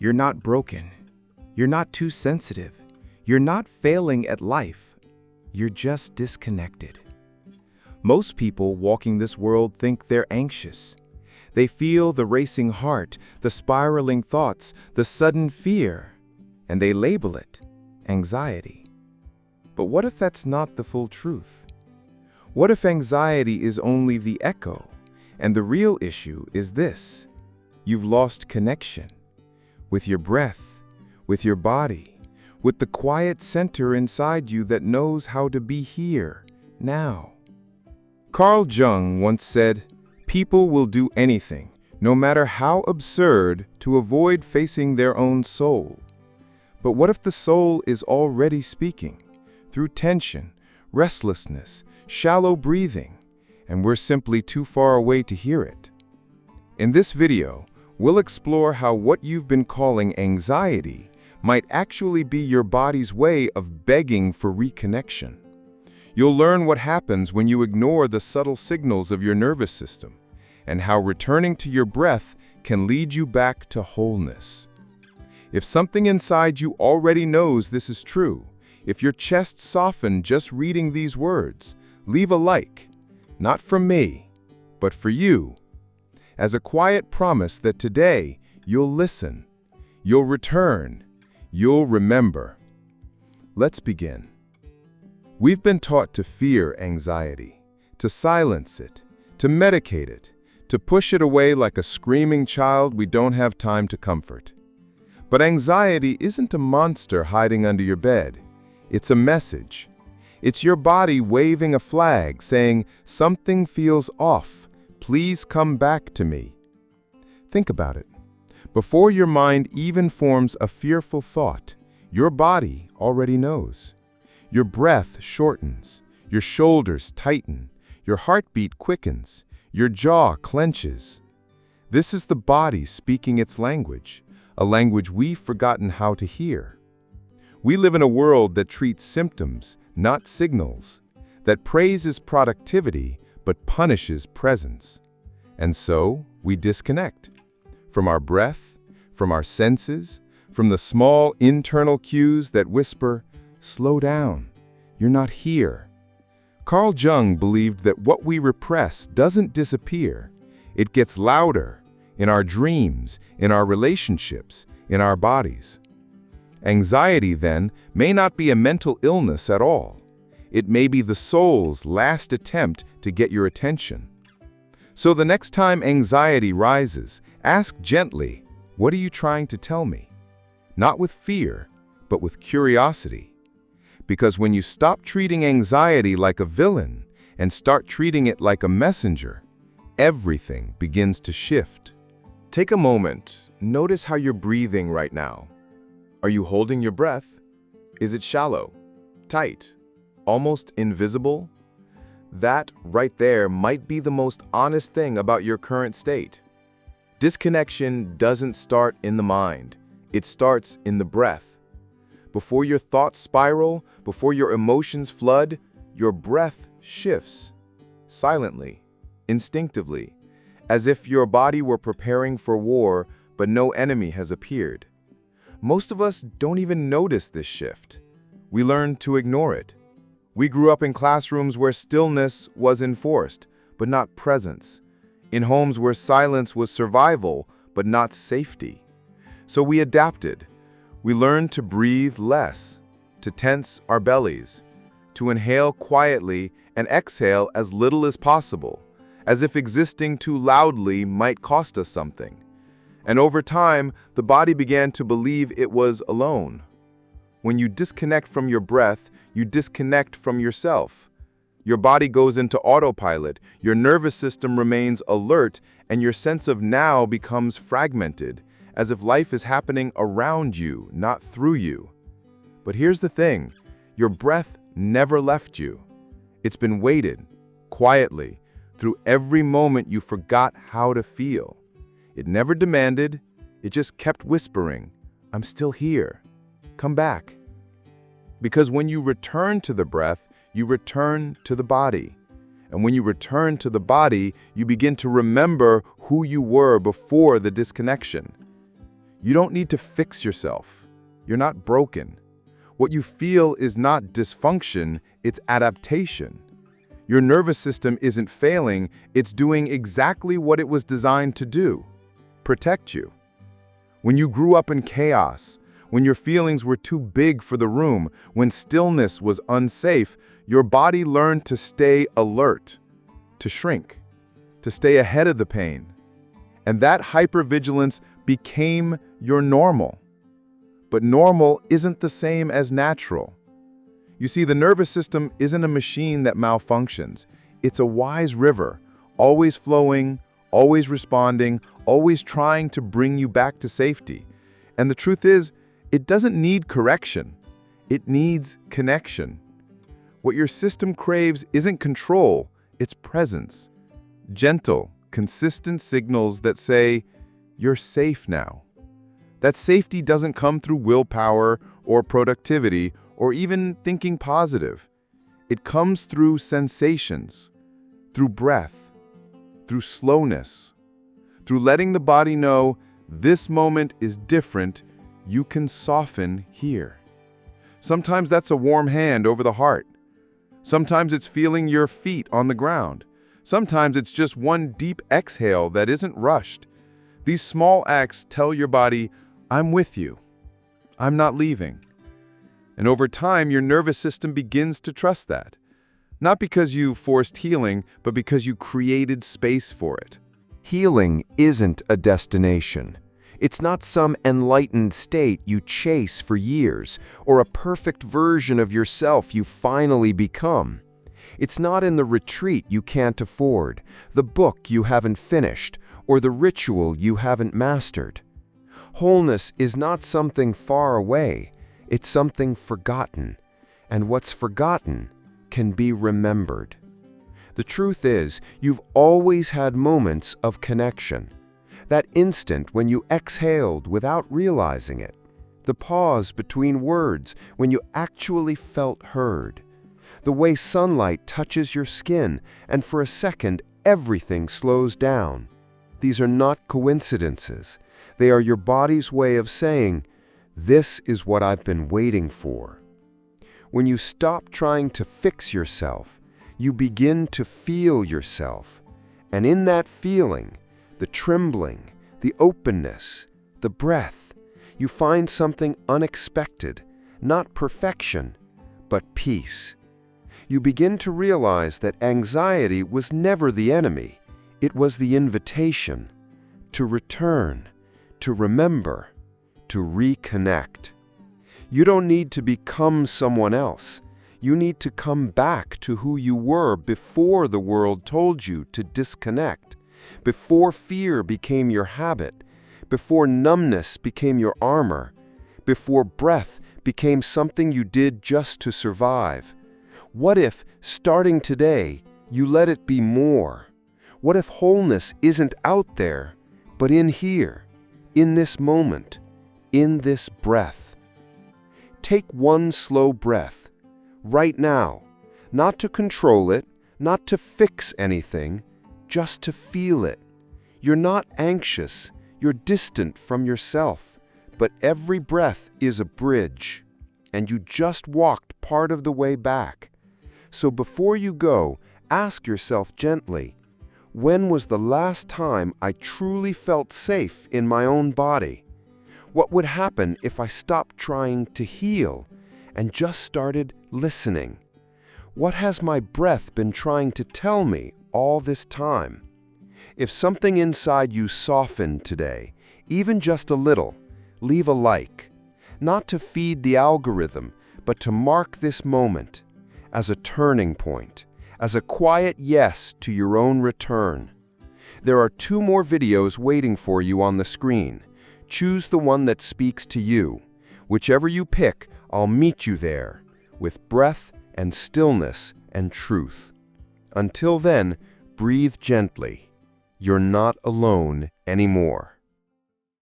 You're not broken. You're not too sensitive. You're not failing at life. You're just disconnected. Most people walking this world think they're anxious. They feel the racing heart, the spiraling thoughts, the sudden fear, and they label it anxiety. But what if that's not the full truth? What if anxiety is only the echo, and the real issue is this: you've lost connection with your breath, with your body, with the quiet center inside you that knows how to be here, now. Carl Jung once said, "People will do anything, no matter how absurd, to avoid facing their own soul." But what if the soul is already speaking, through tension, restlessness, shallow breathing, and we're simply too far away to hear it? In this video, we'll explore how what you've been calling anxiety might actually be your body's way of begging for reconnection. You'll learn what happens when you ignore the subtle signals of your nervous system, and how returning to your breath can lead you back to wholeness. If something inside you already knows this is true, if your chest softened just reading these words, leave a like, not from me, but for you, as a quiet promise that today you'll listen, you'll return, you'll remember. Let's begin. We've been taught to fear anxiety, to silence it, to medicate it, to push it away like a screaming child we don't have time to comfort. But anxiety isn't a monster hiding under your bed. It's a message. It's your body waving a flag saying, "Something feels off. Please come back to me." Think about it. Before your mind even forms a fearful thought, your body already knows. Your breath shortens, your shoulders tighten, your heartbeat quickens, your jaw clenches. This is the body speaking its language, a language we've forgotten how to hear. We live in a world that treats symptoms, not signals, that praises productivity but punishes presence. And so we disconnect from our breath, from our senses, from the small internal cues that whisper, "Slow down, you're not here." Carl Jung believed that what we repress doesn't disappear. It gets louder in our dreams, in our relationships, in our bodies. Anxiety, then, may not be a mental illness at all. It may be the soul's last attempt to get your attention. So the next time anxiety rises, ask gently, "What are you trying to tell me?" Not with fear, but with curiosity. Because when you stop treating anxiety like a villain and start treating it like a messenger, everything begins to shift. Take a moment. Notice how you're breathing right now. Are you holding your breath? Is it shallow, tight, almost invisible? That right there might be the most honest thing about your current state. Disconnection doesn't start in the mind. It starts in the breath. Before your thoughts spiral, before your emotions flood, your breath shifts, silently, instinctively, as if your body were preparing for war, but no enemy has appeared. Most of us don't even notice this shift. We learn to ignore it. We grew up in classrooms where stillness was enforced, but not presence. In homes where silence was survival, but not safety. So we adapted. We learned to breathe less, to tense our bellies, to inhale quietly and exhale as little as possible, as if existing too loudly might cost us something. And over time, the body began to believe it was alone. When you disconnect from your breath, you disconnect from yourself. Your body goes into autopilot, your nervous system remains alert, and your sense of now becomes fragmented, as if life is happening around you, not through you. But here's the thing, your breath never left you. It's been weighted, quietly, through every moment you forgot how to feel. It never demanded, it just kept whispering, "I'm still here. Come back." Because when you return to the breath, you return to the body. And when you return to the body, you begin to remember who you were before the disconnection. You don't need to fix yourself. You're not broken. What you feel is not dysfunction, it's adaptation. Your nervous system isn't failing, it's doing exactly what it was designed to do: protect you. When you grew up in chaos, when your feelings were too big for the room, when stillness was unsafe, your body learned to stay alert, to shrink, to stay ahead of the pain. And that hypervigilance became your normal. But normal isn't the same as natural. You see, the nervous system isn't a machine that malfunctions. It's a wise river, always flowing, always responding, always trying to bring you back to safety. And the truth is, it doesn't need correction. It needs connection. What your system craves isn't control, it's presence. Gentle, consistent signals that say, "You're safe now." That safety doesn't come through willpower or productivity or even thinking positive. It comes through sensations, through breath, through slowness, through letting the body know this moment is different. You can soften here. Sometimes that's a warm hand over the heart. Sometimes it's feeling your feet on the ground. Sometimes it's just one deep exhale that isn't rushed. These small acts tell your body, "I'm with you. I'm not leaving." And over time, your nervous system begins to trust that. Not because you forced healing, but because you created space for it. Healing isn't a destination. It's not some enlightened state you chase for years, or a perfect version of yourself you finally become. It's not in the retreat you can't afford, the book you haven't finished, or the ritual you haven't mastered. Wholeness is not something far away, it's something forgotten, and what's forgotten can be remembered. The truth is, you've always had moments of connection. That instant when you exhaled without realizing it. The pause between words when you actually felt heard. The way sunlight touches your skin and for a second everything slows down. These are not coincidences. They are your body's way of saying, "This is what I've been waiting for." When you stop trying to fix yourself, you begin to feel yourself. And in that feeling, the trembling, the openness, the breath, you find something unexpected, not perfection, but peace. You begin to realize that anxiety was never the enemy. It was the invitation to return, to remember, to reconnect. You don't need to become someone else. You need to come back to who you were before the world told you to disconnect. Before fear became your habit, before numbness became your armor, before breath became something you did just to survive. What if, starting today, you let it be more? What if wholeness isn't out there, but in here, in this moment, in this breath? Take one slow breath, right now, not to control it, not to fix anything, just to feel it. You're not anxious, you're distant from yourself, but every breath is a bridge, and you just walked part of the way back. So before you go, ask yourself gently, when was the last time I truly felt safe in my own body? What would happen if I stopped trying to heal and just started listening? What has my breath been trying to tell me all this time? If something inside you softened today, even just a little, leave a like. Not to feed the algorithm, but to mark this moment as a turning point, as a quiet yes to your own return. There are 2 more videos waiting for you on the screen. Choose the one that speaks to you. Whichever you pick, I'll meet you there, with breath and stillness and truth. Until then, breathe gently. You're not alone anymore.